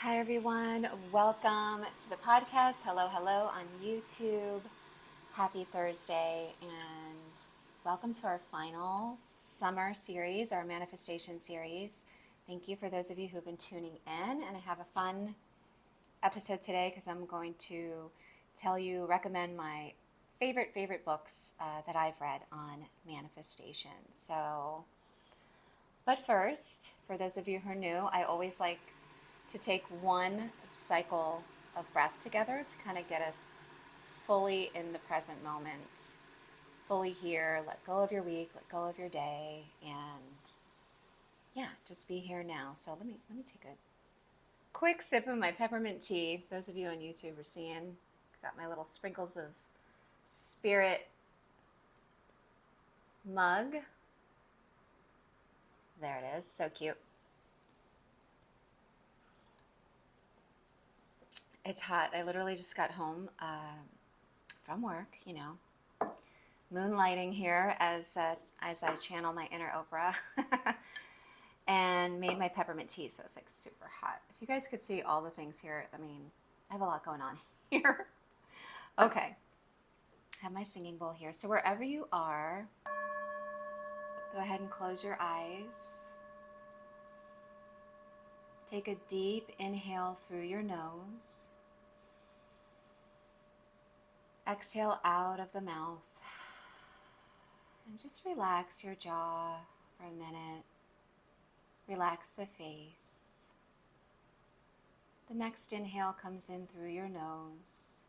Hi, everyone. Welcome to the podcast. Hello, hello on YouTube. Happy Thursday, and welcome to our final summer series, our manifestation series. Thank you for those of you who've been tuning in, and I have a fun episode today because I'm going to recommend my favorite books that I've read on manifestation. But first, for those of you who are new, I always like to take one cycle of breath together to kind of get us fully in the present moment, fully here. Let go of your week, let go of your day, and yeah, just be here now. So let me take a quick sip of my peppermint tea. Those of you on YouTube are seeing, got my little sprinkles of spirit mug. There it is, so cute. It's hot. I literally just got home from work, moonlighting here as I channel my inner Oprah, and made my peppermint tea. So it's like super hot. If you guys could see all the things here, I have a lot going on here. Okay, I have my singing bowl here. So wherever you are, go ahead and close your eyes. Take a deep inhale through your nose. Exhale out of the mouth. And just relax your jaw for a minute. Relax the face. The next inhale comes in through your nose.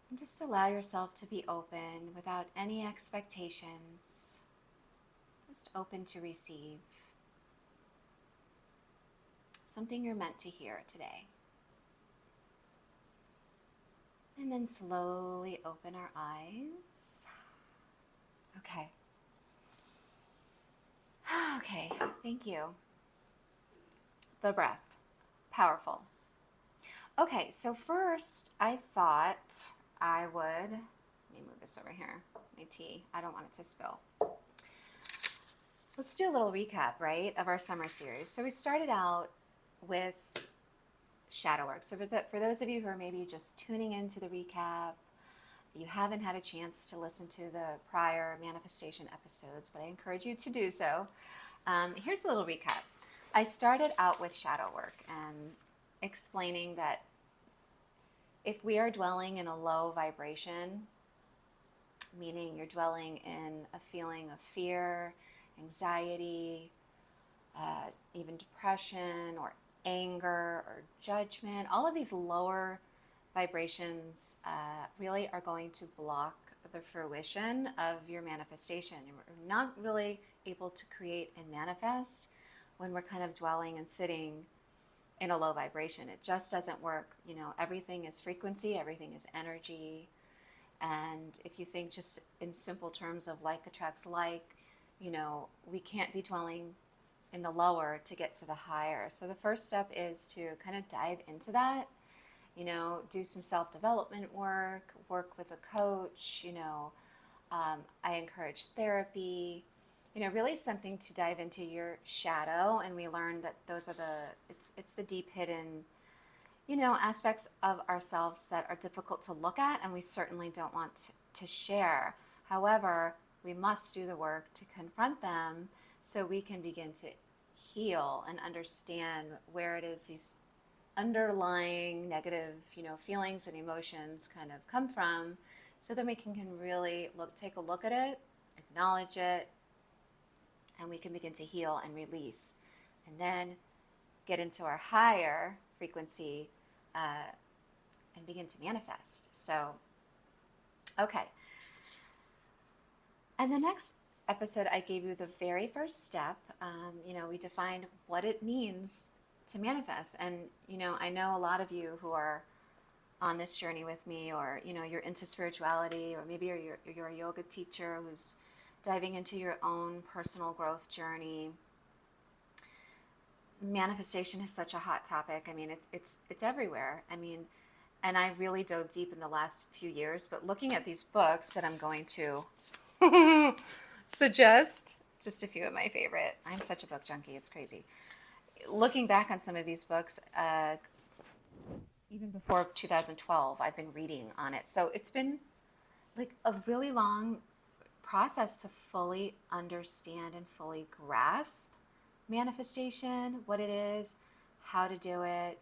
And just allow yourself to be open without any expectations. Just open to receive something you're meant to hear today. And then slowly open our eyes. Okay. Okay, thank you. The breath, powerful. Okay, so first I thought I would, let me move this over here, my tea, I don't want it to spill. Let's do a little recap, right, of our summer series. So we started out with shadow work. So for those of you who are maybe just tuning into the recap, you haven't had a chance to listen to the prior manifestation episodes, but I encourage you to do so. Here's a little recap. I started out with shadow work and explaining that if we are dwelling in a low vibration, meaning you're dwelling in a feeling of fear, anxiety, even depression or anger or judgment, all of these lower vibrations really are going to block the fruition of your manifestation. We're not really able to create and manifest when we're kind of dwelling and sitting in a low vibration. It just doesn't work. Everything is frequency, everything is energy. And if you think just in simple terms of like attracts like, we can't be dwelling in the lower to get to the higher. So the first step is to kind of dive into that, do some self-development work with a coach, I encourage therapy, really something to dive into your shadow. And we learned that those are it's the deep hidden, aspects of ourselves that are difficult to look at and we certainly don't want to share. However, we must do the work to confront them so we can begin to heal and understand where it is these underlying negative, feelings and emotions kind of come from, so that we can really take a look at it, acknowledge it, and we can begin to heal and release, and then get into our higher frequency and begin to manifest. So, okay. And the next episode, I gave you the very first step. We defined what it means to manifest. And, I know a lot of you who are on this journey with me, or, you're into spirituality, or maybe you're a yoga teacher who's diving into your own personal growth journey. Manifestation is such a hot topic. It's everywhere. And I really dove deep in the last few years, but looking at these books that I'm going to suggest, just a few of my favorite. I'm such a book junkie, it's crazy. looking back on some of these books, even before 2012, I've been reading on it. So it's been like a really long process to fully understand and fully grasp manifestation, what it is, how to do it,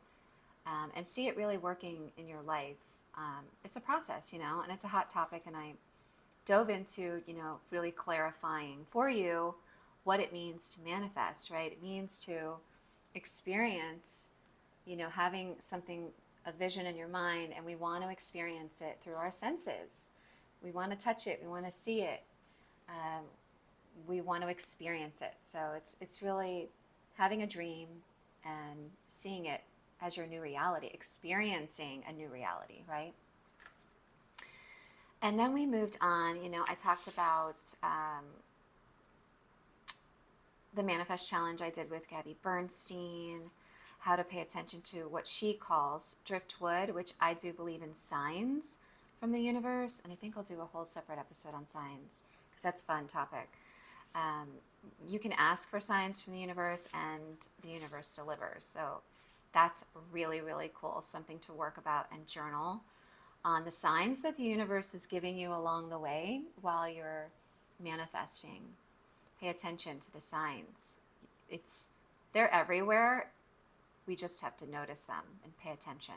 and see it really working in your life. It's a process, and it's a hot topic. And I dove into, really clarifying for you what it means to manifest, right? It means to experience, having something, a vision in your mind, and we want to experience it through our senses. We want to touch it, we want to see it, um, we want to experience it. So it's really having a dream and seeing it as your new reality, experiencing a new reality, right? And then we moved on. I talked about the Manifest Challenge I did with Gabby Bernstein, how to pay attention to what she calls driftwood, which I do believe in signs from the universe. And I think I'll do a whole separate episode on signs because that's a fun topic. Um, you can ask for signs from the universe and the universe delivers. So that's really, really cool. Something to work about and journal on the signs that the universe is giving you along the way while you're manifesting. Pay attention to the signs. They're everywhere. We just have to notice them and pay attention.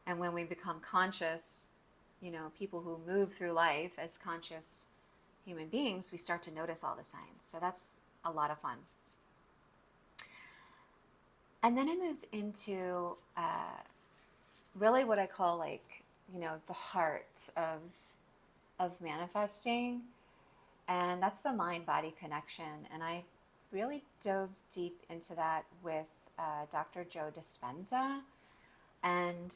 And when we become conscious, people who move through life as conscious human beings, we start to notice all the signs. So that's a lot of fun. And then I moved into really what I call the heart of manifesting, and that's the mind-body connection. And I really dove deep into that with Dr. Joe Dispenza, and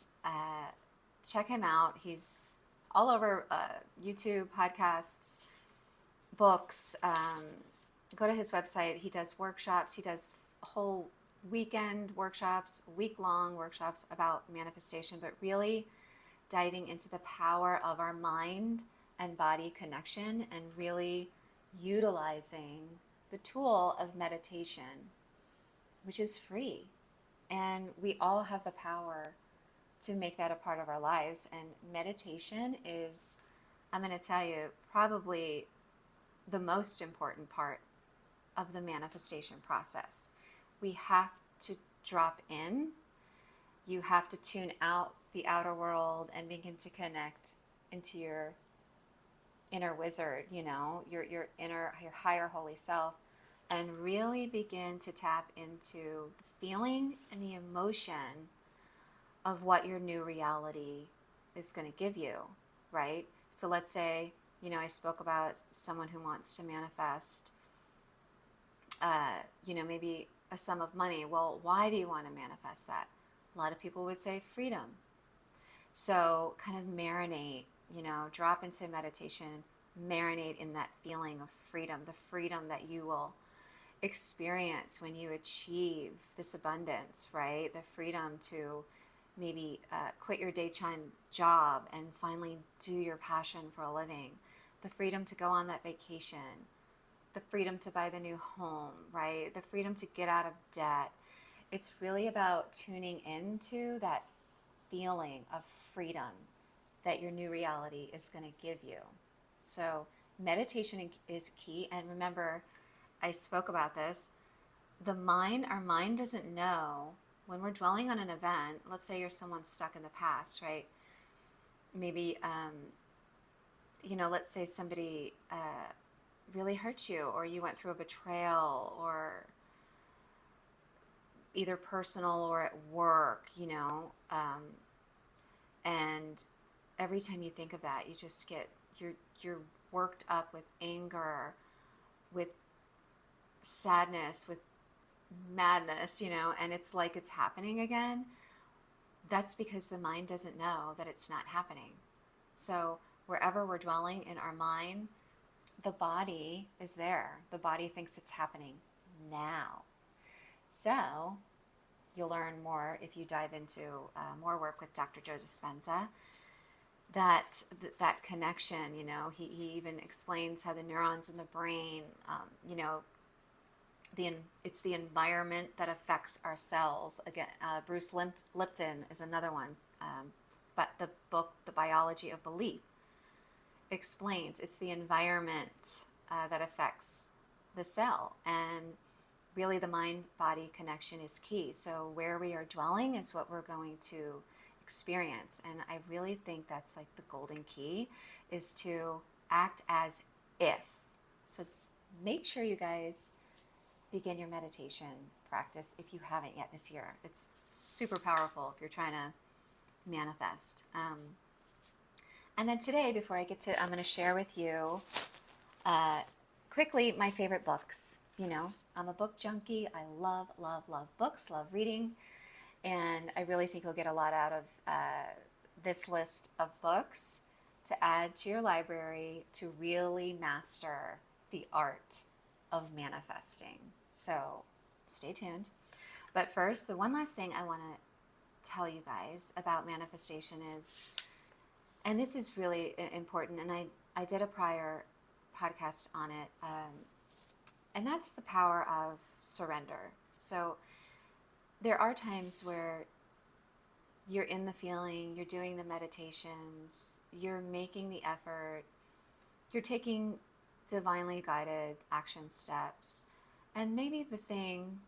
check him out. He's all over YouTube, podcasts, books. Go to his website. He does workshops. He does whole weekend workshops, week-long workshops about manifestation, but really diving into the power of our mind and body connection and really utilizing the tool of meditation, which is free. And we all have the power to make that a part of our lives. And meditation is, I'm going to tell you, probably the most important part of the manifestation process. We have to drop in. You have to tune out the outer world and begin to connect into your inner wizard, your higher holy self, and really begin to tap into the feeling and the emotion of what your new reality is going to give you, right? So let's say, I spoke about someone who wants to manifest, maybe a sum of money. Well, why do you want to manifest that? A lot of people would say freedom. So kind of marinate, drop into meditation, marinate in that feeling of freedom, the freedom that you will experience when you achieve this abundance, right? The freedom to maybe quit your daytime job and finally do your passion for a living. The freedom to go on that vacation. The freedom to buy the new home, right? The freedom to get out of debt. It's really about tuning into that feeling of freedom that your new reality is going to give you. So meditation is key. And remember, I spoke about this. Our mind doesn't know when we're dwelling on an event. Let's say you're someone stuck in the past, right? Maybe, let's say somebody really hurt you, or you went through a betrayal, or either personal or at work, and every time you think of that, you just you're worked up with anger, with sadness, with madness, and it's like it's happening again. That's because the mind doesn't know that it's not happening. So wherever we're dwelling in our mind, the body is there. The body thinks it's happening now. So you'll learn more if you dive into more work with Dr. Joe Dispenza. That connection, he even explains how the neurons in the brain, It's the environment that affects our cells. Again, Bruce Lipton is another one. But the book, The Biology of Belief, explains it's the environment that affects the cell. And really, the mind body connection is key. So, where we are dwelling is what we're going to experience. And I really think that's like the golden key, is to act as if. So, make sure you guys begin your meditation practice if you haven't yet this year. It's super powerful if you're trying to manifest. And then today, before I get to, I'm going to share with you quickly my favorite books. You know, I'm a book junkie. I love, love, love books, love reading. And I really think you'll get a lot out of this list of books to add to your library to really master the art of manifesting. So stay tuned. But first, the one last thing I want to tell you guys about manifestation is, and this is really important, and I did a prior podcast on it, and that's the power of surrender. So there are times where you're in the feeling, you're doing the meditations, you're making the effort, you're taking divinely guided action steps, and maybe the thing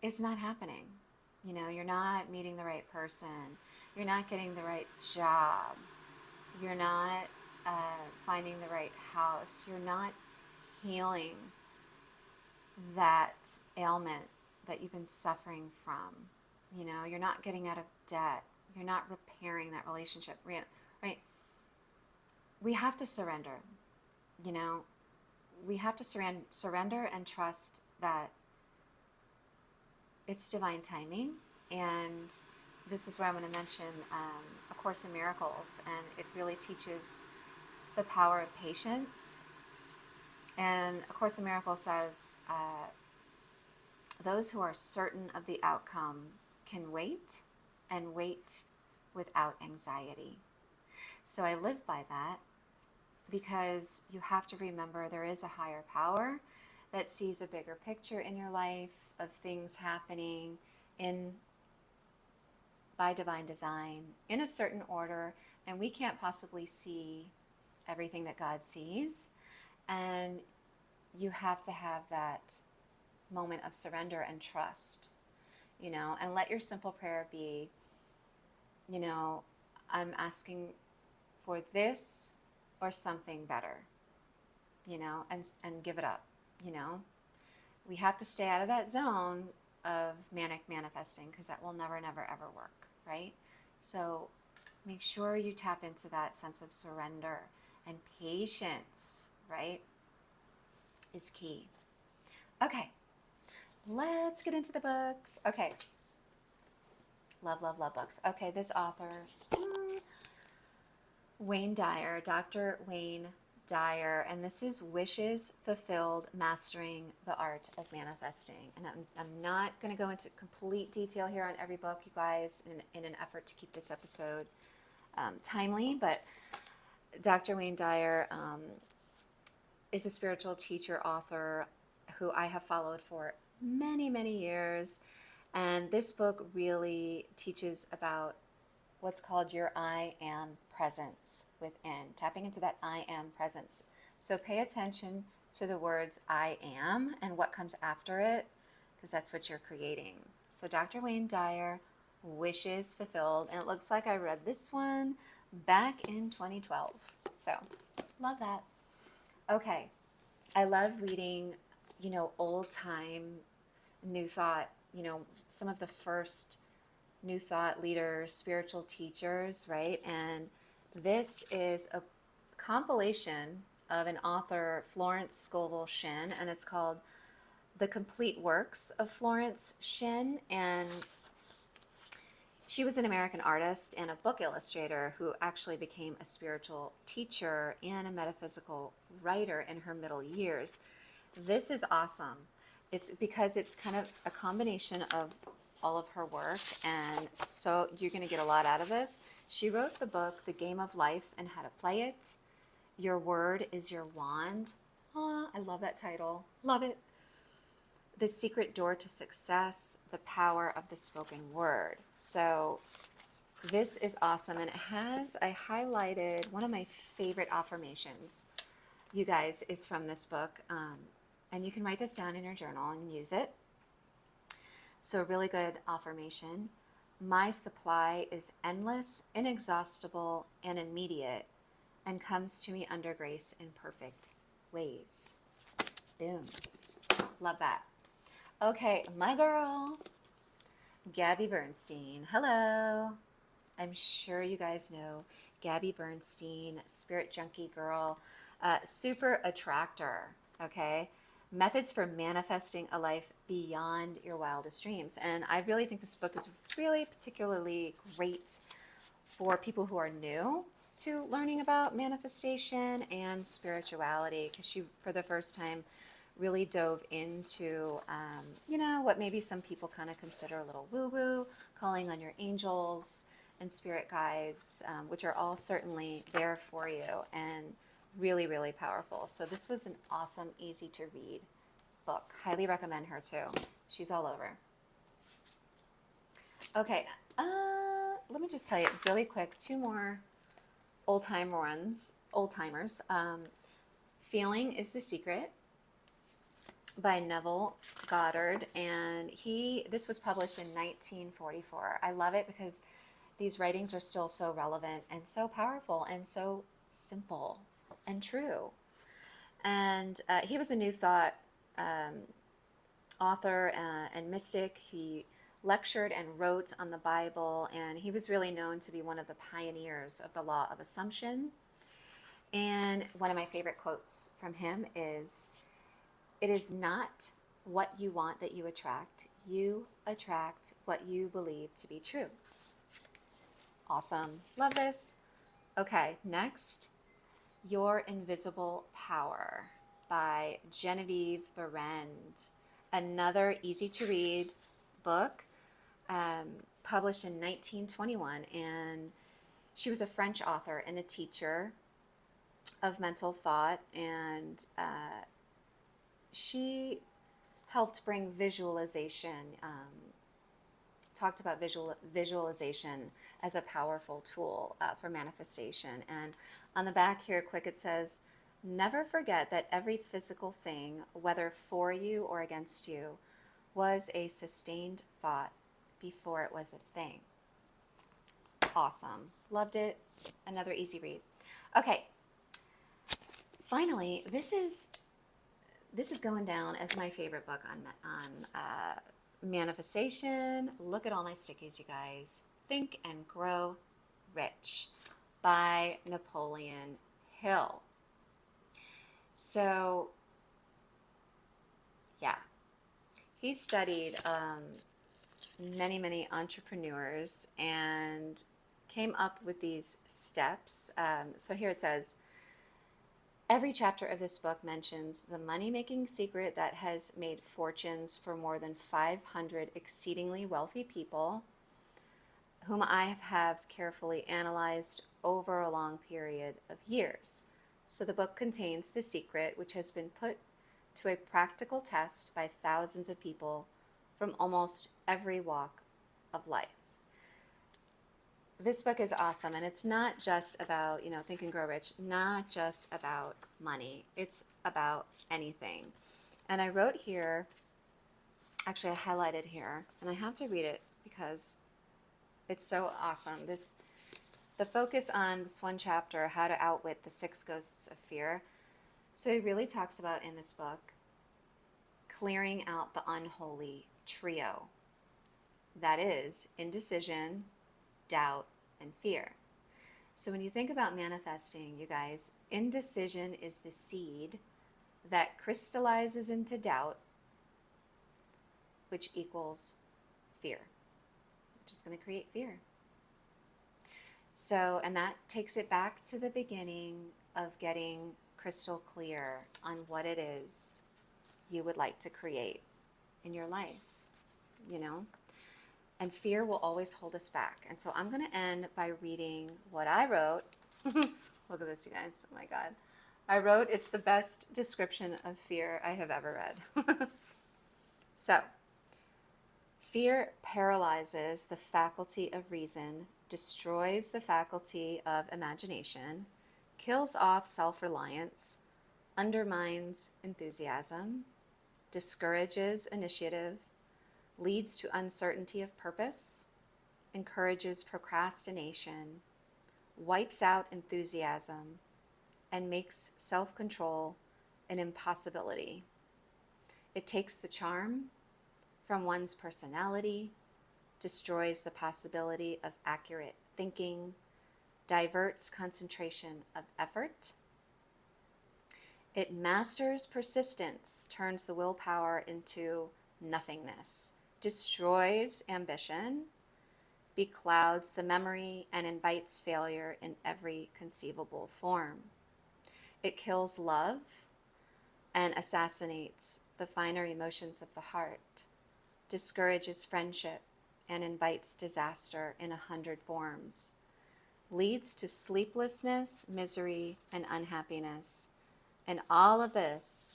is not happening. You know, you're not meeting the right person, you're not getting the right job, you're not finding the right house, you're not healing that ailment that you've been suffering from. You know, you're not getting out of debt, you're not repairing that relationship, right? We have to surrender. You know, we have to surrender and trust that it's divine timing. And this is where I'm going to mention A Course in Miracles, and it really teaches the power of patience. And A Course in Miracles says, those who are certain of the outcome can wait, and wait without anxiety. So I live by that, because you have to remember there is a higher power that sees a bigger picture in your life of things happening by divine design in a certain order, and we can't possibly see everything that God sees. And you have to have that moment of surrender and trust, you know, and let your simple prayer be, you know, I'm asking for this or something better, you know, and give it up, you know. We have to stay out of that zone of manic manifesting, because that will never, never, ever work, right? So make sure you tap into that sense of surrender, and patience, right, is key. Okay, let's get into the books. Okay, love, love, love books. Okay, this author, Wayne Dyer, Dr. Wayne Dyer, and this is Wishes Fulfilled, Mastering the Art of Manifesting. And I'm not going to go into complete detail here on every book, you guys, in an effort to keep this episode timely, but Dr. Wayne Dyer is a spiritual teacher, author, who I have followed for many, many years. And this book really teaches about what's called your I am presence within, tapping into that I am presence. So pay attention to the words I am and what comes after it, because that's what you're creating. So Dr. Wayne Dyer, Wishes Fulfilled. And it looks like I read this one back in 2012. So love that. Okay. I love reading, you know, old time New Thought, you know, some of the first New Thought leaders, spiritual teachers, right? And this is a compilation of an author, Florence Scovel Shinn, and it's called The Complete Works of Florence Shinn. And she was an American artist and a book illustrator who actually became a spiritual teacher and a metaphysical writer in her middle years. This is awesome. It's because it's kind of a combination of all of her work, and so you're going to get a lot out of this. She wrote the book, The Game of Life and How to Play It. Your Word is Your Wand. Oh, I love that title. Love it. the secret door to success, the power of the spoken word. So this is awesome. And it has, I highlighted one of my favorite affirmations, you guys, is from this book. And you can write this down in your journal and use it. So a really good affirmation. My supply is endless, inexhaustible, and immediate, and comes to me under grace in perfect ways. Boom. Love that. Okay, my girl, Gabby Bernstein. Hello. I'm sure you guys know Gabby Bernstein, spirit junkie girl, super attractor, okay? Methods for manifesting a life beyond your wildest dreams. And I really think this book is really particularly great for people who are new to learning about manifestation and spirituality, because she, for the first time, really dove into, what maybe some people kind of consider a little woo-woo, calling on your angels and spirit guides, which are all certainly there for you and really, really powerful. So this was an awesome, easy to read book. Highly recommend her too. She's all over. Okay, let me just tell you really quick, two more old timers. Feeling is the Secret by Neville Goddard, and this was published in 1944. I love it because these writings are still so relevant and so powerful and so simple and true. And he was a New Thought author and mystic. He lectured and wrote on the Bible, and he was really known to be one of the pioneers of the law of assumption. And one of my favorite quotes from him is, "It is not what you want that you attract what you believe to be true." Awesome. Love this. Okay, next, Your Invisible Power by Genevieve Berend. Another easy to read book, published in 1921. And she was a French author and a teacher of mental thought. And she helped bring visualization, talked about visualization as a powerful tool for manifestation. And on the back here, quick, it says, "Never forget that every physical thing, whether for you or against you, was a sustained thought before it was a thing." Awesome. Loved it. Another easy read. Okay. Finally, this is going down as my favorite book on manifestation. Look at all my stickies, you guys. Think and Grow Rich by Napoleon Hill. So, yeah, he studied many entrepreneurs and came up with these steps. So here it says, every chapter of this book mentions the money-making secret that has made fortunes for more than 500 exceedingly wealthy people, whom I have carefully analyzed over a long period of years. So the book contains the secret, which has been put to a practical test by thousands of people from almost every walk of life. This book is awesome, and it's not just about, Think and Grow Rich, not just about money. It's about anything. And I wrote here, actually I highlighted here, and I have to read it because it's so awesome. The focus on this one chapter, How to Outwit the 6 Ghosts of Fear. So he really talks about in this book clearing out the unholy trio. That is indecision, doubt, and fear. So when you think about manifesting, you guys, indecision is the seed that crystallizes into doubt, which equals fear, which is going to create fear. So, and that takes it back to the beginning of getting crystal clear on what it is you would like to create in your life, And fear will always hold us back. And so I'm going to end by reading what I wrote. Look at this, you guys. Oh my God. I wrote, it's the best description of fear I have ever read. So, fear paralyzes the faculty of reason, destroys the faculty of imagination, kills off self-reliance, undermines enthusiasm, discourages initiative, leads to uncertainty of purpose, encourages procrastination, wipes out enthusiasm, and makes self-control an impossibility. It takes the charm from one's personality, destroys the possibility of accurate thinking, diverts concentration of effort. It masters persistence, turns the willpower into nothingness, destroys ambition, beclouds the memory, and invites failure in every conceivable form. It kills love and assassinates the finer emotions of the heart, discourages friendship, and invites disaster in 100 forms, leads to sleeplessness, misery, and unhappiness. And all of this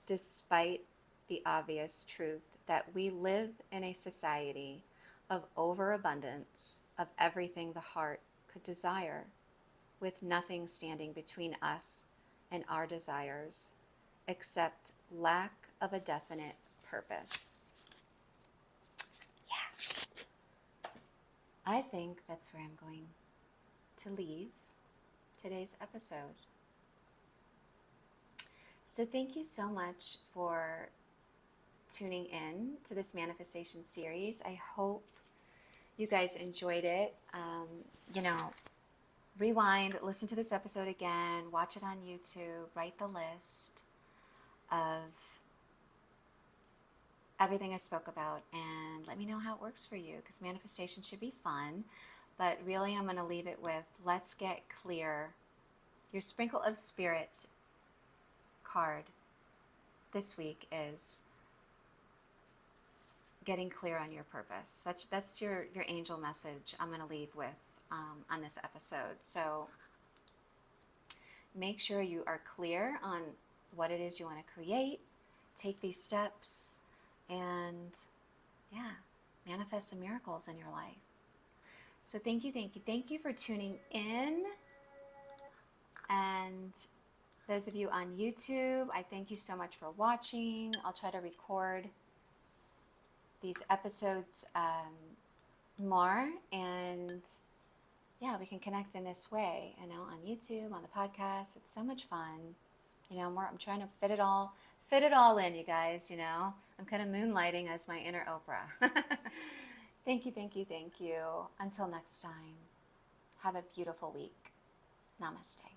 despite the obvious truth that we live in a society of overabundance of everything the heart could desire, with nothing standing between us and our desires except lack of a definite purpose. Yeah, I think that's where I'm going to leave today's episode. So thank you so much for tuning in to this manifestation series. I hope you guys enjoyed it. Rewind, listen to this episode again, watch it on YouTube, write the list of everything I spoke about, and let me know how it works for you, because manifestation should be fun. But really, I'm going to leave it with, let's get clear. Your Sprinkle of Spirit card this week is getting clear on your purpose. That's your angel message I'm going to leave with on this episode. So make sure you are clear on what it is you want to create. Take these steps and, manifest some miracles in your life. So thank you for tuning in. And those of you on YouTube, I thank you so much for watching. I'll try to record these episodes more, and we can connect in this way, on YouTube, on the podcast. It's so much fun. I'm trying to fit it all in, you guys. I'm kind of moonlighting as my inner Oprah. Thank you. Until next time, have a beautiful week. Namaste.